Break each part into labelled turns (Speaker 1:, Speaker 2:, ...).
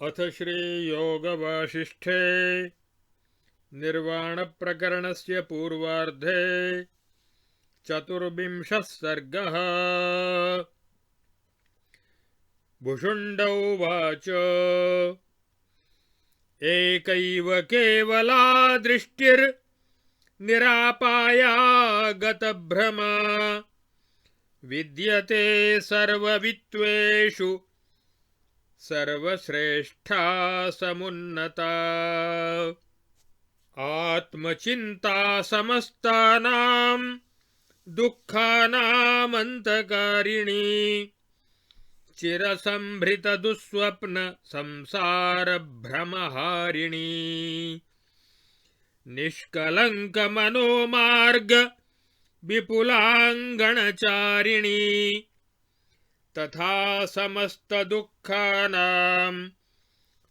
Speaker 1: अथ श्रीयोगवासिष्ठे निर्वाणप्रकरणस्य पूर्वार्धे चतुर्विंशः सर्गः। भुषुण्ड उवाच एकैव केवला दृष्टिर्निरापाया गतभ्रमा विद्यते सर्ववित्वेषु सर्वश्रेष्ठा समुन्नता। आत्मचिन्ता समस्तानां दुःखानामन्तकारिणी चिरसंभृतदुःस्वप्न संसारभ्रमहारिणी। निष्कलङ्कमनोमार्ग विपुलाङ्गणचारिणी तथा समस्तदुःखानां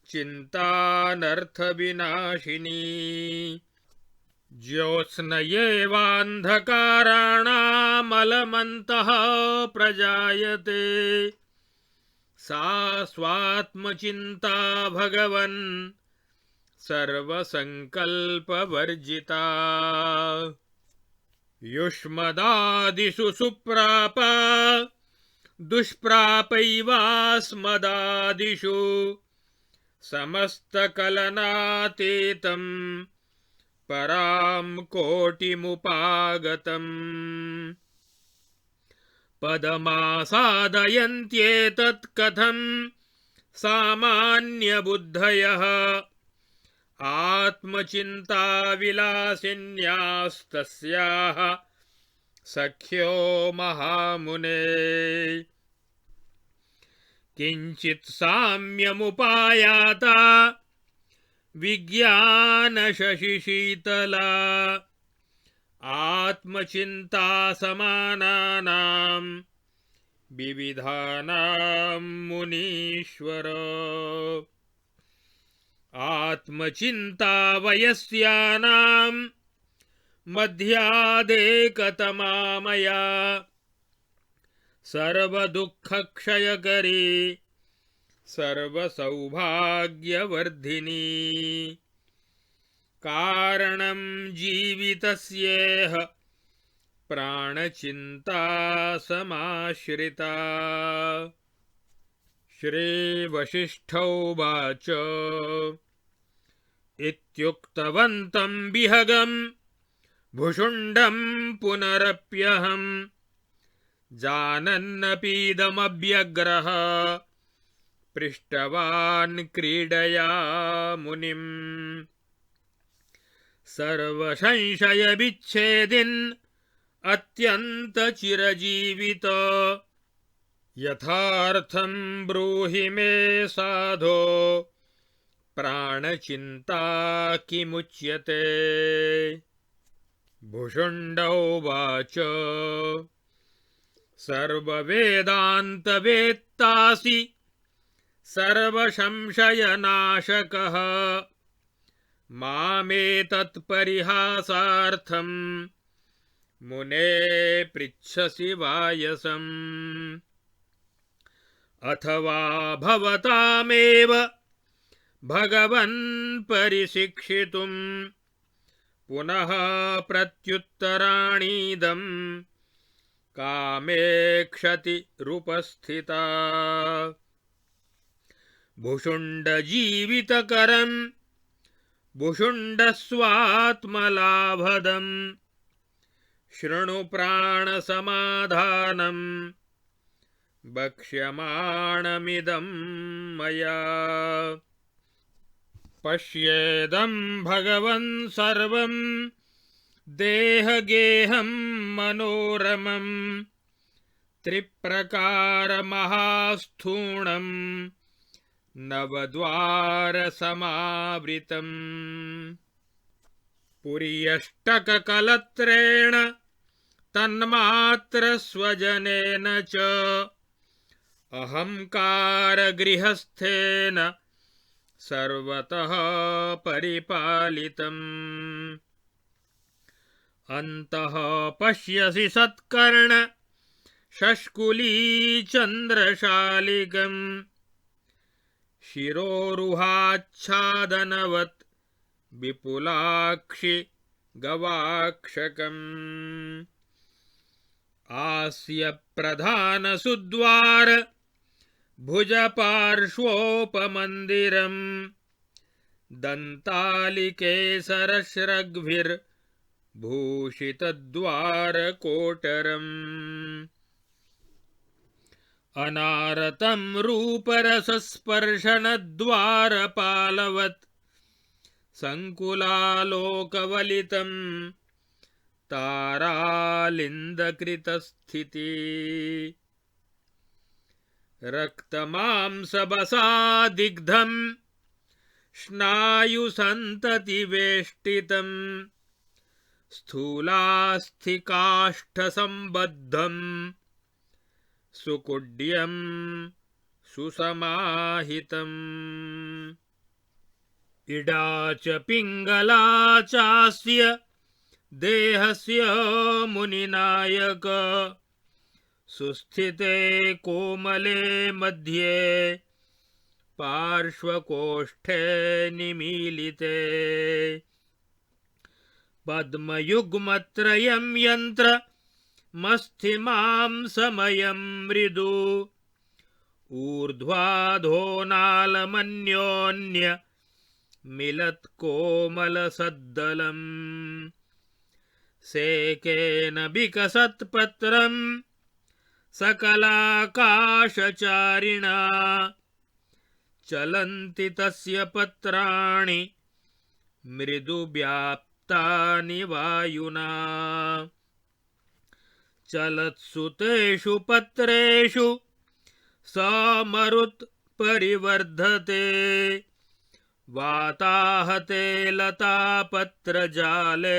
Speaker 1: चिन्तानर्थविनाशिनी। ज्योत्स्नयेवान्धकाराणामलमन्तः प्रजायते सा स्वात्मचिन्ता भगवन् सर्वसङ्कल्पवर्जिता। युष्मदादिषु सुप्रापा दुष्प्रापैवास्मदादिषु समस्तकलनातीतं परां कोटिमुपागतम्। पदमासादयन्त्येतत् कथं सामान्यबुद्धयः आत्मचिन्ताविलासिन्यास्तस्याः सख्यो महामुने। किञ्चित् साम्यमुपायाता विज्ञानशशिशीतला आत्मचिन्ता समानानां विविधानां मुनीश्वर। आत्मचिन्ता वयस्यानां मध्यादेकतमा मया सर्वदुःखक्षयकरी सर्वसौभाग्यवर्धिनी। कारणं जीवितस्येह प्राणचिन्ता समाश्रिता। श्रीवसिष्ठोवाच इत्युक्तवन्तं विहगं भुषुण्डं पुनरप्यहम् जानन्नपीदमव्यग्रः पृष्टवान् क्रीडया मुनिम्। सर्वसंशयविच्छेदिन् अत्यन्तचिरजीवितो यथार्थं ब्रूहि मे साधो प्राणचिन्ता किमुच्यते। भुषुण्ड उवाच सर्ववेदान्तवेत्तासि सर्वसंशयनाशकः मामेतत्परिहासार्थं मुने पृच्छसि वायसम्। अथवा भवतामेव भगवन् परिशिक्षितुं पुनः प्रत्युत्तराणीदं कामेक्षतिरुपस्थिता। भुषुण्डजीवितकरं भुषुण्डस्वात्मलाभदं शृणु प्राणसमाधानं वक्ष्यमाणमिदं मया। पश्येदं भगवन् सर्वं देहगेहं मनोरमं त्रिप्रकारमहास्थूणं नवद्वारसमावृतम्। पुर्यष्टककलत्रेण तन्मात्रस्वजनेन च अहङ्कारगृहस्थेन सर्वतः परिपालितम्। अन्तः पश्यसि सत्कर्ण शष्कुली चन्द्रशालिकम् शिरोरुहाच्छादनवत् विपुलाक्षि गवाक्षकम् आस्य प्रधानसुद्वार भुजपार्श्वोपमन्दिरम् दन्तालिकेसरश्रग्भिर्भूषितद्वारकोटरम् अनारतं रूपरसस्पर्शनद्वारपालवत् सङ्कुलालोकवलितं तारालिन्दकृतस्थिति रक्तमांसबसादिग्धं स्नायुसन्ततिवेष्टितं स्थूलास्थिकाष्ठसम्बद्धं सुकुड्यं सुसमाहितम् इडा च पिङ्गला चास्य देहस्य मुनिनायक सुस्थिते कोमले मध्ये पार्श्वकोष्ठे निमीलिते पद्मयुग्मत्रयं यन्त्रमस्थिमांसमयं मृदु ऊर्ध्वाधोनालमन्योन्य मिलत्कोमलसद्दलम् सेकेन विकसत्पत्रं सकलाकाशचारिणा चलन्ति तस्य पत्राणि मृदुव्याप्तानि वायुना चलत्सु तेषु पत्रेषु समरुत्परिवर्धते वाताहते लतापत्रजाले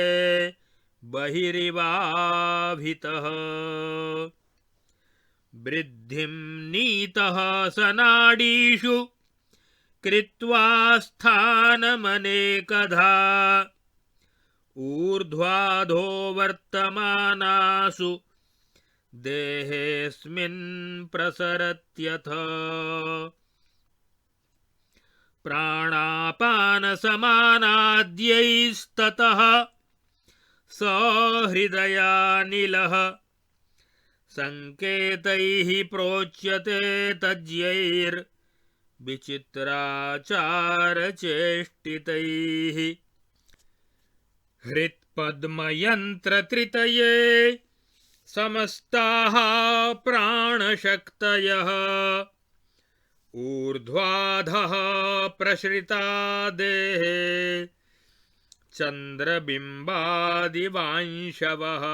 Speaker 1: बहिरिवाभितः वृद्धिं नीतः सनाडीषु कृत्वा स्थानमनेकधा ऊर्ध्वाधो वर्तमानासु देहेऽस्मिन् प्रसरत्यथ प्राणापानसमानाद्यैस्ततः सहृदयानिलः संकेतैः प्रोच्यते तज्ञैर्विचित्राचारचेष्टितैः हृत्पद्मयन्त्रत्रितये समस्ताः प्राणशक्तयः ऊर्ध्वाधः प्रसृता देहे चन्द्रबिम्बादिवांशवः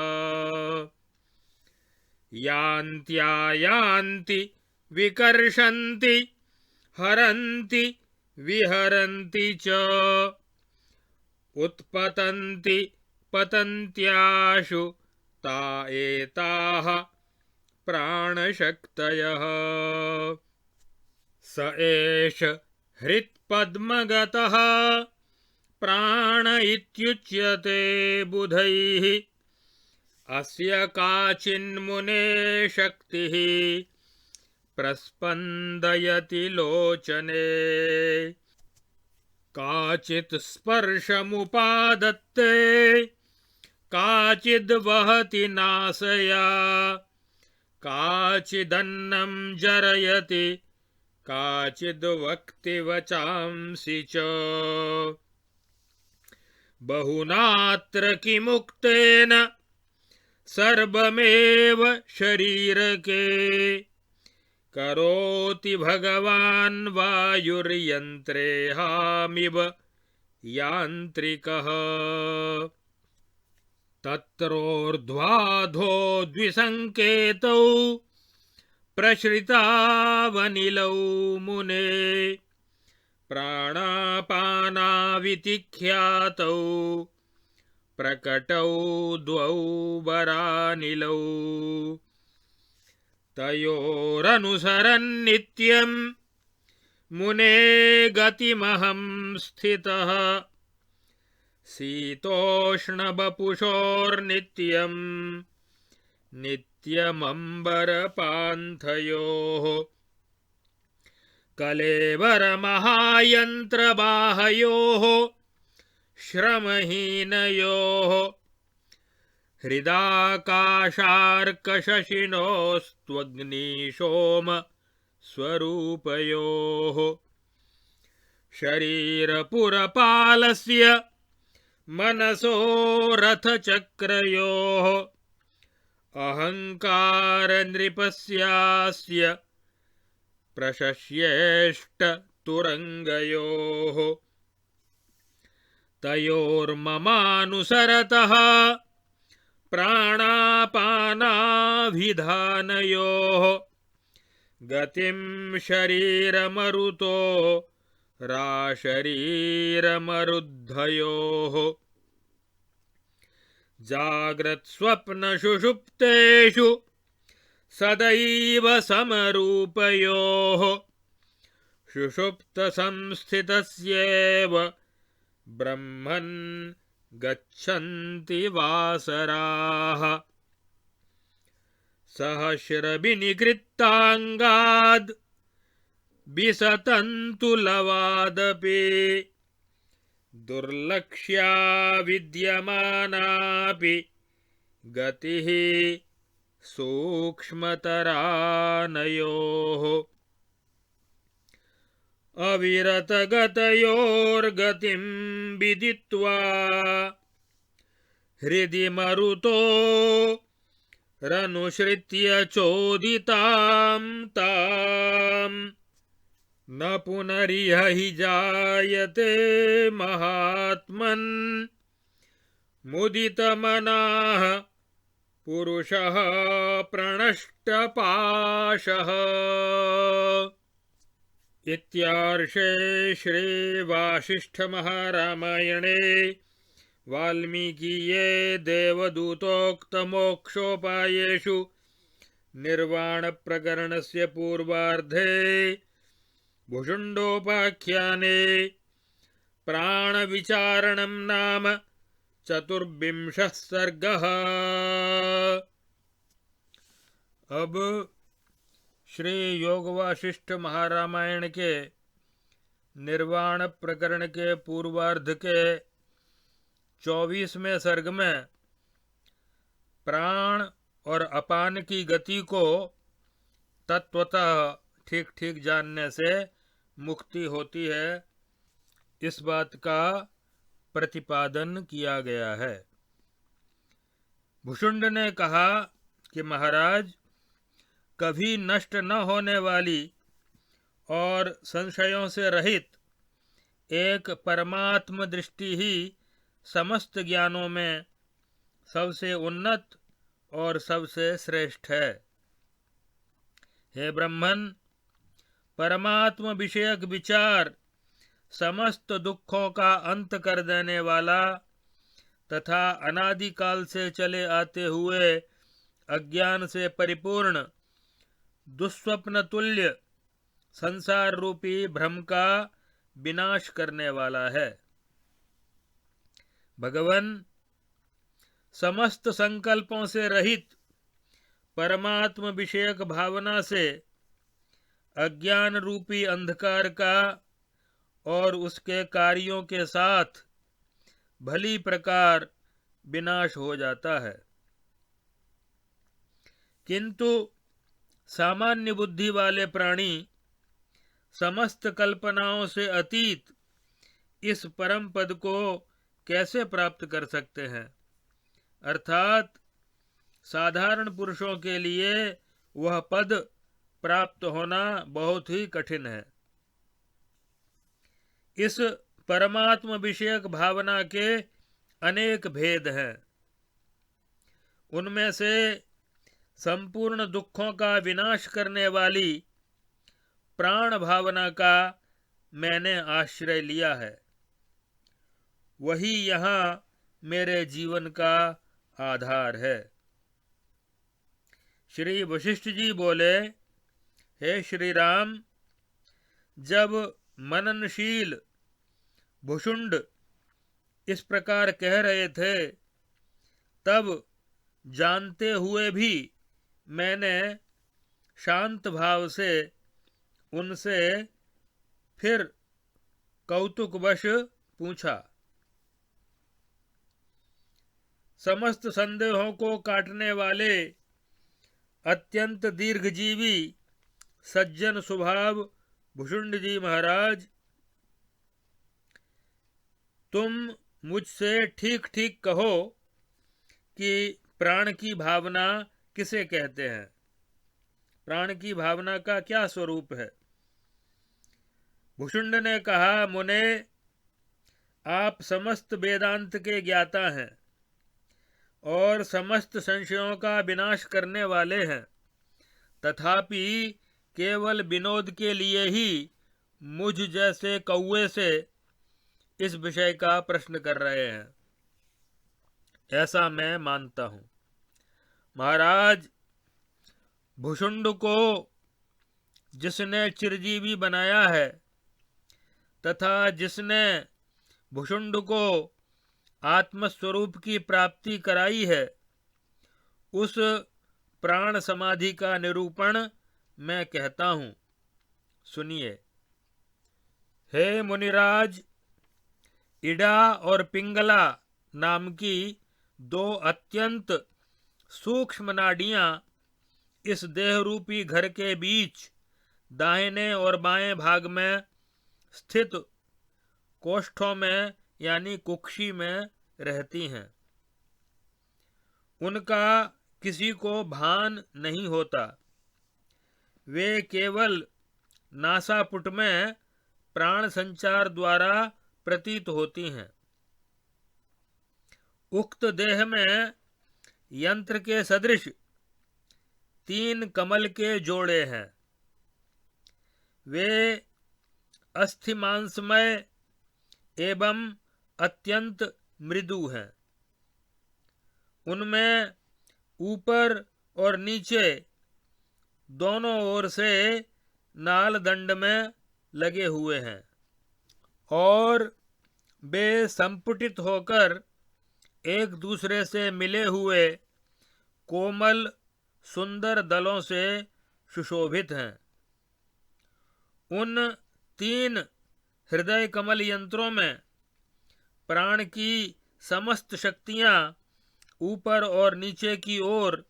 Speaker 1: यान्त्यायान्ति विकर्षन्ति हरन्ति विहरन्ति च उत्पतन्ति पतन्त्याशु ता एताः प्राणशक्तयः स एष हृत्पद्मगतः प्राण इत्युच्यते बुधैः अस्य काचिन्मुने शक्तिः प्रस्पन्दयति लोचने काचित् स्पर्शमुपादत्ते काचिद्वहति नासया काचिदन्नं जरयति काचिद्वक्ति वचांसि च बहुनात्र किमुक्तेन सर्वमेव शरीरके करोति भगवान् वायुर्यन्त्रेहामिव यान्त्रिकः तत्रोर्ध्वाधो द्विसङ्केतौ प्रसृतावनिलौ मुने प्राणापानावितिख्यातौ प्रकटौ द्वौ वरानिलौ तयोरनुसरन्नित्यं मुने गतिमहं स्थितः शीतोष्णवपुषोर्नित्यं नित्यमम्बरपान्थयोः कलेवरमहायन्त्रबाहयोः श्रमहीनयोः हृदाकाशार्कशशिनोस्त्वग्निशोम स्वरूपयोः शरीरपुरपालस्य मनसो रथचक्रयोः अहङ्कारनृपस्यास्य प्रशस्येष्टतुरङ्गयोः तयोर्ममानुसरतः प्राणापानाभिधानयोः गतिं शरीरमरुतो राशरीरमरुद्धयोः जाग्रत्स्वप्नसुषुप्तेषु सदैव समरूपयोः सुषुप्तसंस्थितस्येव ब्रह्मन् गच्छन्ति वासराः सहस्रविनिकृताङ्गाद् विसतन्तुलवादपि दुर्लक्ष्या विद्यमानापि गतिः सूक्ष्मतरानयोः अविरतगतयोर्गतिं विदित्वा हृदि मरुतो रनुसृत्य चोदितां ताम् न पुनरिह हि जायते महात्मन् मुदितमनाः पुरुषः प्रणष्टपाशः। इत्यार्षे श्रीवासिष्ठमहारामायणे वाल्मीकीये देवदूतोक्तमोक्षोपायेषु निर्वाणप्रकरणस्य पूर्वार्धे भुषुण्डोपाख्याने प्राणविचारणं नाम 24वां सर्गः। अब श्री योग वासिष्ठ महारामायण के निर्वाण प्रकरण के पूर्वार्ध के 24वें सर्ग में प्राण और अपान की गति को तत्वतः ठीक ठीक जानने से मुक्ति होती है, इस बात का प्रतिपादन किया गया है। भुषुंड ने कहा कि महाराज, कभी नष्ट न होने वाली और संशयों से रहित एक परमात्म दृष्टि ही समस्त ज्ञानों में सबसे उन्नत और सबसे श्रेष्ठ है। हे ब्रह्मन, परमात्म विषयक विचार समस्त दुखों का अंत कर देने वाला तथा अनादिकाल से चले आते हुए अज्ञान से परिपूर्ण दुस्वप्न तुल्य संसार रूपी भ्रम का विनाश करने वाला है। भगवन, समस्त संकल्पों से रहित परमात्म विषयक भावना से अज्ञान रूपी अंधकार का और उसके कार्यों के साथ भली प्रकार विनाश हो जाता है, किंतु सामान्य बुद्धि वाले प्राणी समस्त कल्पनाओं से अतीत इस परम पद को कैसे प्राप्त कर सकते हैं? अर्थात साधारण पुरुषों के लिए वह पद प्राप्त होना बहुत ही कठिन है। इस परमात्म विषयक भावना के अनेक भेद हैं। उनमें से संपूर्ण दुखों का विनाश करने वाली प्राण भावना का मैंने आश्रय लिया है। वही यहाँ मेरे जीवन का आधार है। श्री वशिष्ठ जी बोले, हे श्री राम, जब मननशील भुषुंड इस प्रकार कह रहे थे, तब जानते हुए भी मैंने शांत भाव से उनसे फिर कौतुकवश पूछा, समस्त संदेहों को काटने वाले अत्यंत दीर्घजीवी सज्जन स्वभाव भुषुंड जी महाराज, तुम मुझसे ठीक ठीक कहो कि प्राण की भावना किसे कहते हैं? प्राण की भावना का क्या स्वरूप है? भुषुंड ने कहा, मुने, आप समस्त वेदांत के ज्ञाता हैं और समस्त संशयों का विनाश करने वाले हैं, तथापि केवल विनोद के लिए ही मुझ जैसे कौवे से इस विषय का प्रश्न कर रहे हैं, ऐसा मैं मानता हूं। महाराज, भुषुंड को जिसने चिरजीवी बनाया है तथा जिसने भुषुंड को आत्मस्वरूप की प्राप्ति कराई है, उस प्राण समाधि का निरूपण मैं कहता हूं, सुनिए। हे मुनिराज, इडा और पिंगला नाम की दो अत्यंत सूक्ष्म नाड़ियां इस देहरूपी घर के बीच दाहिने और बाएं भाग में स्थित कोष्ठों में यानी कुक्षी में रहती हैं। उनका किसी को भान नहीं होता। वे केवल नासापुट में प्राण संचार द्वारा प्रतीत होती हैं। उक्त देह में यंत्र के सदृश 3 कमल के जोड़े हैं। वे अस्थिमांसमय एवं अत्यंत मृदु हैं। उनमें ऊपर और नीचे दोनों ओर से नाल दंड में लगे हुए हैं और वे संपुटित होकर एक दूसरे से मिले हुए कोमल सुंदर दलों से सुशोभित हैं। उन 3 हृदय कमल यंत्रों में प्राण की समस्त शक्तियां ऊपर और नीचे की ओर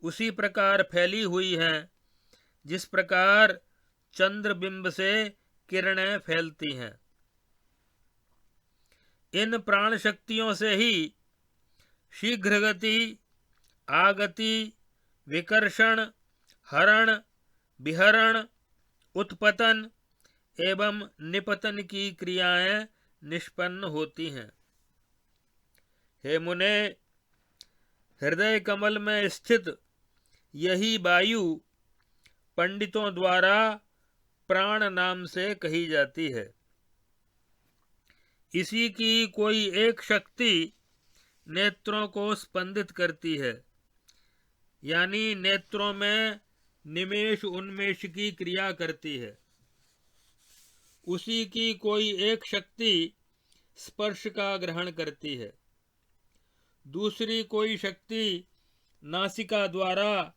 Speaker 1: उसी प्रकार फैली हुई हैं जिस प्रकार चंद्रबिंब से किरणें फैलती हैं। इन प्राण शक्तियों से ही शीघ्र गति, आगति, विकर्षण, हरण, विहरण, उत्पतन एवं निपतन की क्रियाएं निष्पन्न होती हैं। हे मुने, हृदय कमल में स्थित यही वायु पंडितों द्वारा प्राण नाम से कही जाती है। इसी की कोई एक शक्ति नेत्रों को स्पंदित करती है, यानी नेत्रों में निमेष उन्मेष की क्रिया करती है। उसी की कोई एक शक्ति स्पर्श का ग्रहण करती है। दूसरी कोई शक्ति नासिका द्वारा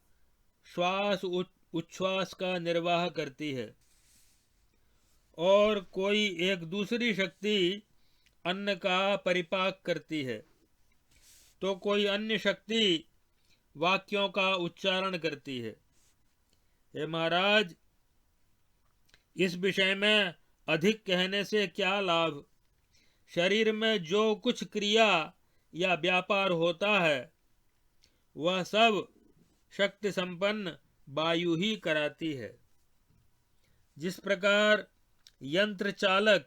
Speaker 1: श्वास उच्छ्वास का निर्वाह करती है और कोई एक दूसरी शक्ति अन्न का परिपाक करती है, तो कोई अन्य शक्ति वाक्यों का उच्चारण करती है। हे महाराज, इस विषय में अधिक कहने से क्या लाभ? शरीर में जो कुछ क्रिया या व्यापार होता है वह सब शक्ति संपन्न वायु ही कराती है। जिस प्रकार यंत्र चालक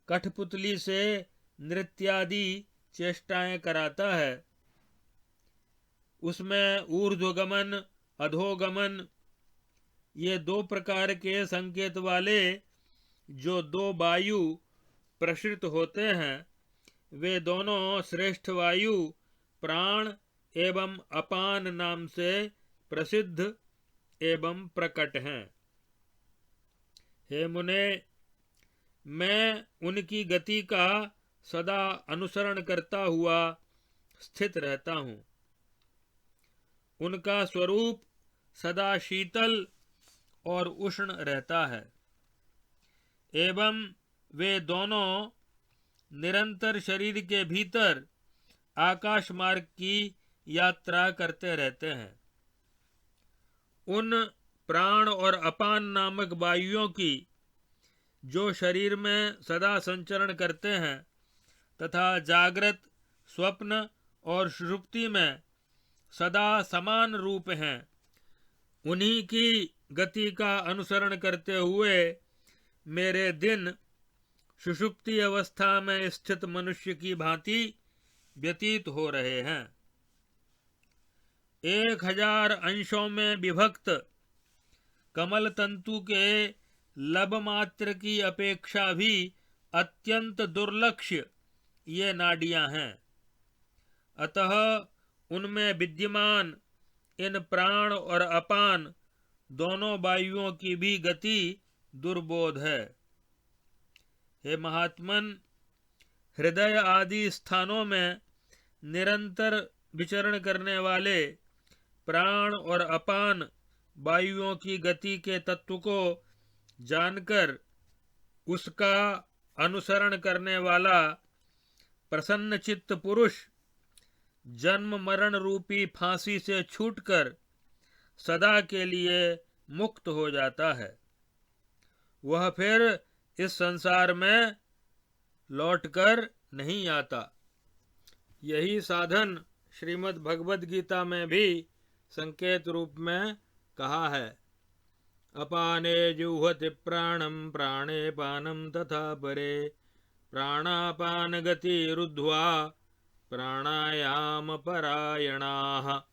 Speaker 1: कठपुतली से नृत्यादि चेष्टाएं कराता है, उसमें ऊर्ध्वगमन, अधोगमन, ये 2 प्रकार के संकेत वाले जो 2 वायु प्रसृत होते हैं, वे दोनों श्रेष्ठ वायु प्राण एवं अपान नाम से प्रसिद्ध एवं प्रकट हैं। हे मुने, मैं उनकी गति का सदा अनुसरण करता हुआ स्थित रहता हूँ। उनका स्वरूप सदा शीतल और उष्ण रहता है एवं वे दोनों निरंतर शरीर के भीतर आकाश मार्ग की यात्रा करते रहते हैं। उन प्राण और अपान नामक वायुओं की जो शरीर में सदा संचरण करते हैं तथा जागृत, स्वप्न और सुषुप्ति में सदा समान रूप हैं, उन्हीं की गति का अनुसरण करते हुए मेरे दिन सुषुप्ति अवस्था में स्थित मनुष्य की भांति व्यतीत हो रहे हैं। 1000 अंशों में विभक्त कमल तंतु के लब मात्र की अपेक्षा भी अत्यंत दुर्लक्ष्य ये नाड़ियां हैं। अतः उनमें विद्यमान इन प्राण और अपान दोनों वायुओं की भी गति दुर्बोध है। हे महात्मन, हृदय आदि स्थानों में निरंतर विचरण करने वाले प्राण और अपान वायुओं की गति के तत्व को जानकर उसका अनुसरण करने वाला प्रसन्न चित्त पुरुष जन्म मरण रूपी फांसी से छूटकर सदा के लिए मुक्त हो जाता है। वह फिर इस संसार में लौटकर नहीं आता। यही साधन श्रीमद् भगवद गीता में भी संकेत रूप में कहा है। अपाने जुह्वति प्राणम प्राणे पानम तथा परे प्राणापान गति रुद्ध्वा प्राणायाम परायणाः।